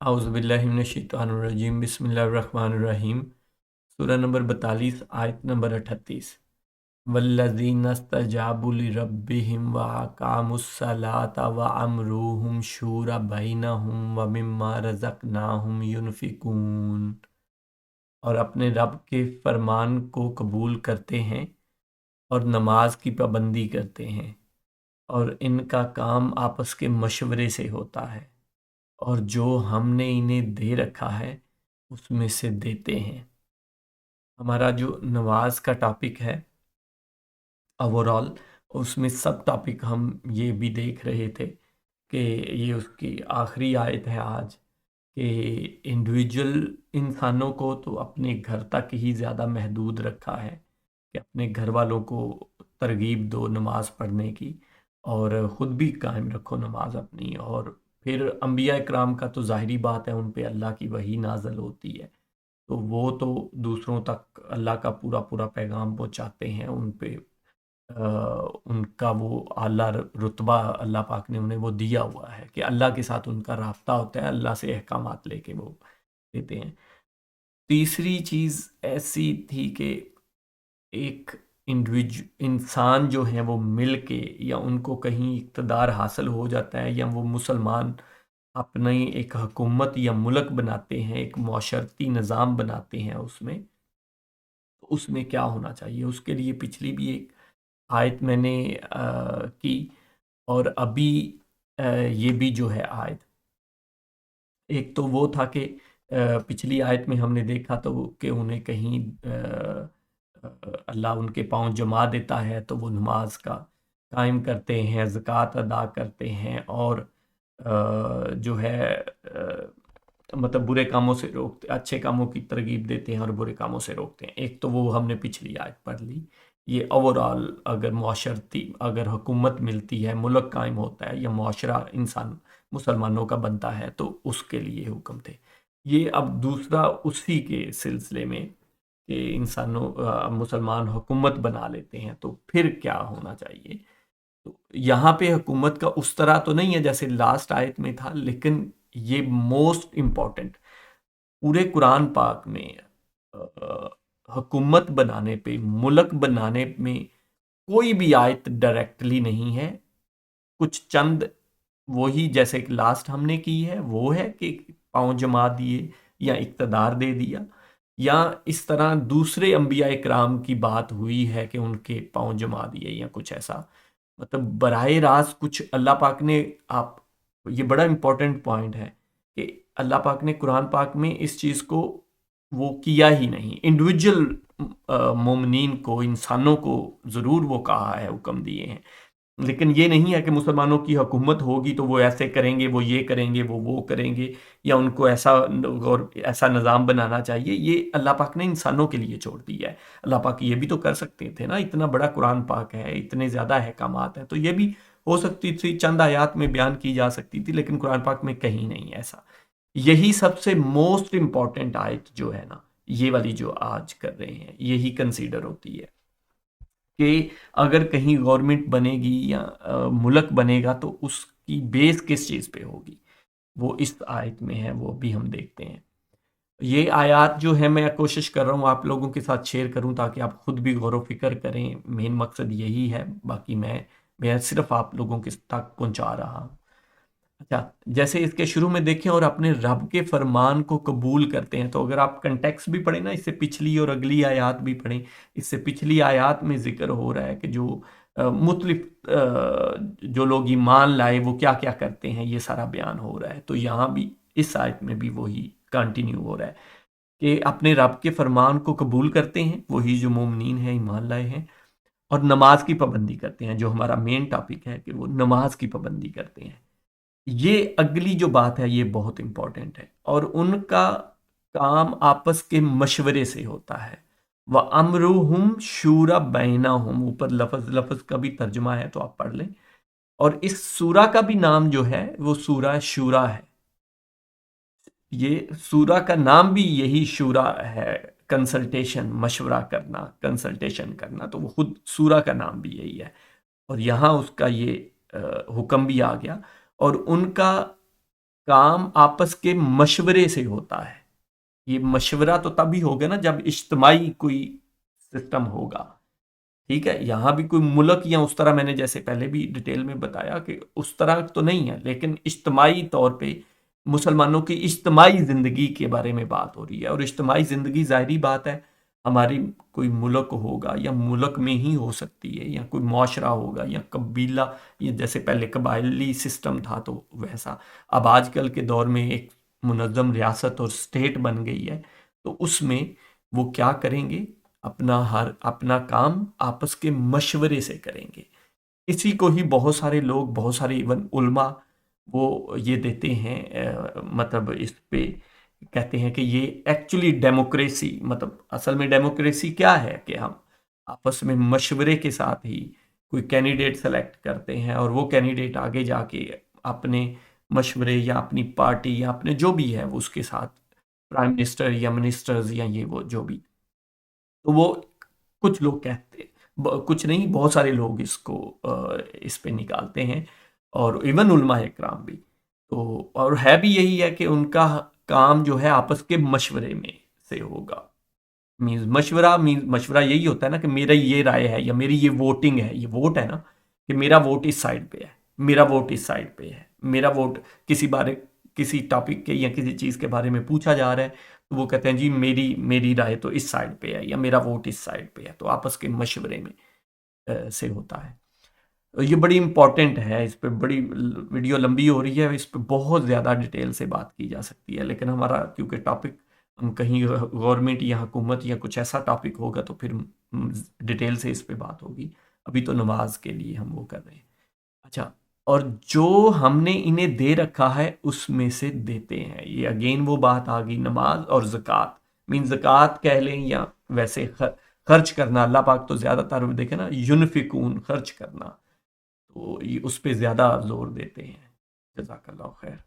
औज़ुबिल्लाहिमिनश्शैतानिर्रजीम बिस्मिल्लाहिर्रहमानिर्रहीम। सूरा नंबर 42 आयत नंबर 38। वल्लज़ीनस्तजाबू लिरब्बिहिम व अक़ामुस्सलाता व अमरुहुम शूरा बैनहुम व मिम्मा रज़क़नाहुम युनफ़िकून। और अपने रब के फरमान को कबूल करते हैं और नमाज की पाबंदी करते हैं और इनका काम आपस के मशवरे से होता है और जो हमने इन्हें दे रखा है उसमें से देते हैं। हमारा जो नमाज का टॉपिक है ओवरऑल, उसमें सब टॉपिक हम ये भी देख रहे थे कि ये उसकी आखिरी आयत है आज, कि इंडिविजुअल इंसानों को तो अपने घर तक ही ज़्यादा महदूद रखा है कि अपने घर वालों को तरगीब दो नमाज पढ़ने की और ख़ुद भी कायम रखो नमाज अपनी। और फिर अम्बिया इकराम का तो ज़ाहिरी बात है, उन पे अल्लाह की वही नाज़िल होती है, तो वो तो दूसरों तक अल्लाह का पूरा पूरा पैगाम पहुँचाते हैं। उन पे उनका वो आला रुतबा अल्लाह पाक ने उन्हें वो दिया हुआ है कि अल्लाह के साथ उनका राब्ता होता है, अल्लाह से अहकामात लेके वो देते हैं। तीसरी चीज़ ऐसी थी कि एक इंसान जो है वो मिल के, या उनको कहीं इक़्तिदार हासिल हो जाता है या वो मुसलमान अपनी एक हुकूमत या मुल्क बनाते हैं, एक माशरती निज़ाम बनाते हैं, उसमें तो उसमें क्या होना चाहिए, उसके लिए पिछली भी एक आयत मैंने की और अभी ये भी जो है आयत, एक तो वो था कि पिछली आयत में हमने देखा तो कि उन्हें कहीं अल्लाह उनके पाँव जमा देता है तो वो नमाज का कायम करते हैं, ज़कात अदा करते हैं और जो है मतलब बुरे कामों से रोकते, अच्छे कामों की तरगीब देते हैं और बुरे कामों से रोकते हैं। एक तो वो हमने पिछली आयत पढ़ ली। ये ओवरऑल अगर माशरती अगर हुकूमत मिलती है, मुल्क कायम होता है या माशरा इंसान मुसलमानों का बनता है तो उसके लिए हुक्म थे। ये अब दूसरा उसी के सिलसिले में कि इंसानों मुसलमान हुकूमत बना लेते हैं तो फिर क्या होना चाहिए। तो यहाँ पे हुकूमत का उस तरह तो नहीं है जैसे लास्ट आयत में था, लेकिन ये मोस्ट इम्पॉर्टेंट पूरे कुरान पाक में हुकूमत बनाने पे, मुल्क बनाने में कोई भी आयत डायरेक्टली नहीं है। कुछ चंद वही जैसे कि लास्ट हमने की है वो है कि पाँव जमा दिए या इक़्तिदार दे दिया, या इस तरह दूसरे अंबिया इकराम की बात हुई है कि उनके पाँव जमा दिए या कुछ ऐसा। मतलब बराह रास्त कुछ अल्लाह पाक ने, आप ये बड़ा इंपॉर्टेंट पॉइंट है कि अल्लाह पाक ने कुरान पाक में इस चीज़ को वो किया ही नहीं। इंडिविजुअल मोमिनीन को, इंसानों को ज़रूर वो कहा है, हुक्म दिए हैं, लेकिन ये नहीं है कि मुसलमानों की हुकूमत होगी तो वो ऐसे करेंगे, वो ये करेंगे, वो करेंगे, या उनको ऐसा और ऐसा निज़ाम बनाना चाहिए। ये अल्लाह पाक ने इंसानों के लिए छोड़ दिया है। अल्लाह पाक ये भी तो कर सकते थे ना, इतना बड़ा कुरान पाक है, इतने ज़्यादा अहकामात हैं, तो ये भी हो सकती थी, चंद आयात में बयान की जा सकती थी, लेकिन कुरान पाक में कहीं नहीं है ऐसा। यही सबसे मोस्ट इम्पॉर्टेंट आयत जो है ना, ये वाली जो आज कर रहे हैं, यही कंसीडर होती है कि अगर कहीं गवर्नमेंट बनेगी या मुल्क बनेगा तो उसकी बेस किस चीज़ पे होगी, वो इस आयत में है, वो भी हम देखते हैं। ये आयत जो है मैं कोशिश कर रहा हूँ आप लोगों के साथ शेयर करूँ ताकि आप खुद भी गौर व फिक्र करें, मेन मकसद यही है, बाकी मैं सिर्फ आप लोगों के तक पहुँचा रहा हूँ। अच्छा, जैसे इसके शुरू में देखें और अपने रब के फरमान को कबूल करते हैं, तो अगर आप कंटेक्स्ट भी पढ़ें ना, इससे पिछली और अगली आयत भी पढ़ें, इससे पिछली आयत में जिक्र हो रहा है कि जो मुख्तलिफ जो लोग ईमान लाए वो क्या क्या करते हैं, ये सारा बयान हो रहा है। तो यहाँ भी इस आयत में भी वही कंटिन्यू हो रहा है कि अपने रब के फरमान को कबूल करते हैं, वही जो मोमिनीन है, ईमान लाए हैं, और नमाज की पाबंदी करते हैं, जो हमारा मेन टॉपिक है कि वो नमाज की पाबंदी करते हैं। ये अगली जो बात है ये बहुत इंपॉर्टेंट है, और उनका काम आपस के मशवरे से होता है। व अमरुहुम शूरा बैनहुम, ऊपर लफ्ज लफ्ज का भी तर्जुमा है तो आप पढ़ लें। और इस सूरा का भी नाम जो है वो सूरा शूरा है। ये सूरा का नाम भी यही शूरा है, कंसल्टेशन, मशवरा करना, कंसल्टेशन करना, तो वो खुद सूरा का नाम भी यही है। और यहाँ उसका ये हुक्म भी आ गया। और उनका काम आपस के मशवरे से होता है। ये मशवरा तो तभी होगा ना जब इज्तिमाई कोई सिस्टम होगा। ठीक है, यहां भी कोई मुल्क या उस तरह, मैंने जैसे पहले भी डिटेल में बताया कि उस तरह तो नहीं है, लेकिन इज्तिमाई तौर पे मुसलमानों की इज्तिमाई जिंदगी के बारे में बात हो रही है। और इज्तिमाई जिंदगी जाहिर बात है, हमारी कोई मुल्क होगा या मुल्क में ही हो सकती है, या कोई मुआशरा होगा या कबीला, या जैसे पहले कबायली सिस्टम था तो वैसा। अब आजकल के दौर में एक मुनज़्ज़म रियासत और स्टेट बन गई है, तो उसमें वो क्या करेंगे, अपना काम आपस के मशवरे से करेंगे। इसी को ही बहुत सारे लोग, बहुत सारे इवन उल्मा वो ये देते हैं, मतलब इस पे कहते हैं कि ये एक्चुअली डेमोक्रेसी, मतलब असल में डेमोक्रेसी क्या है कि हम आपस में मशवरे के साथ ही कोई कैंडिडेट सेलेक्ट करते हैं, और वो कैंडिडेट आगे जाके अपने मशवरे या अपनी पार्टी या अपने जो भी है वो उसके साथ प्राइम मिनिस्टर या मिनिस्टर्स या ये वो जो भी, तो वो कुछ लोग कहते, कुछ नहीं, बहुत सारे लोग इसको इस पे निकालते हैं, और इवन उलमा इकराम भी। तो और है भी यही है कि उनका काम जो है आपस के मशवरे में से होगा। मीन्स मशवरा यही होता है ना कि मेरा ये राय है या मेरी ये वोटिंग है, ये वोट है ना, कि मेरा वोट इस साइड पे है, मेरा वोट इस साइड पे है, मेरा वोट किसी टॉपिक के या किसी चीज़ के बारे में पूछा जा रहा है, तो वो कहते हैं जी मेरी मेरी राय तो इस साइड पे है या मेरा वोट इस साइड पे है, तो आपस के मशवरे में से होता है। तो ये बड़ी इंपॉर्टेंट है, इस पे बड़ी वीडियो लंबी हो रही है, इस पे बहुत ज़्यादा डिटेल से बात की जा सकती है, लेकिन हमारा क्योंकि टॉपिक, हम कहीं गवर्नमेंट या हुकूमत या कुछ ऐसा टॉपिक होगा तो फिर डिटेल से इस पे बात होगी। अभी तो नमाज के लिए हम वो कर रहे हैं। अच्छा, और जो हमने इन्हें दे रखा है उसमें से देते हैं, ये अगेन वो बात आ गई, नमाज और ज़कात। मीन ज़कात कह लें या वैसे खर्च करना, अल्लाह पाक तो ज़्यादातर देखे ना, युनफिकून, खर्च करना, तो ये उस पे ज़्यादा जोर देते हैं। जज़ाकल्लाह खैर।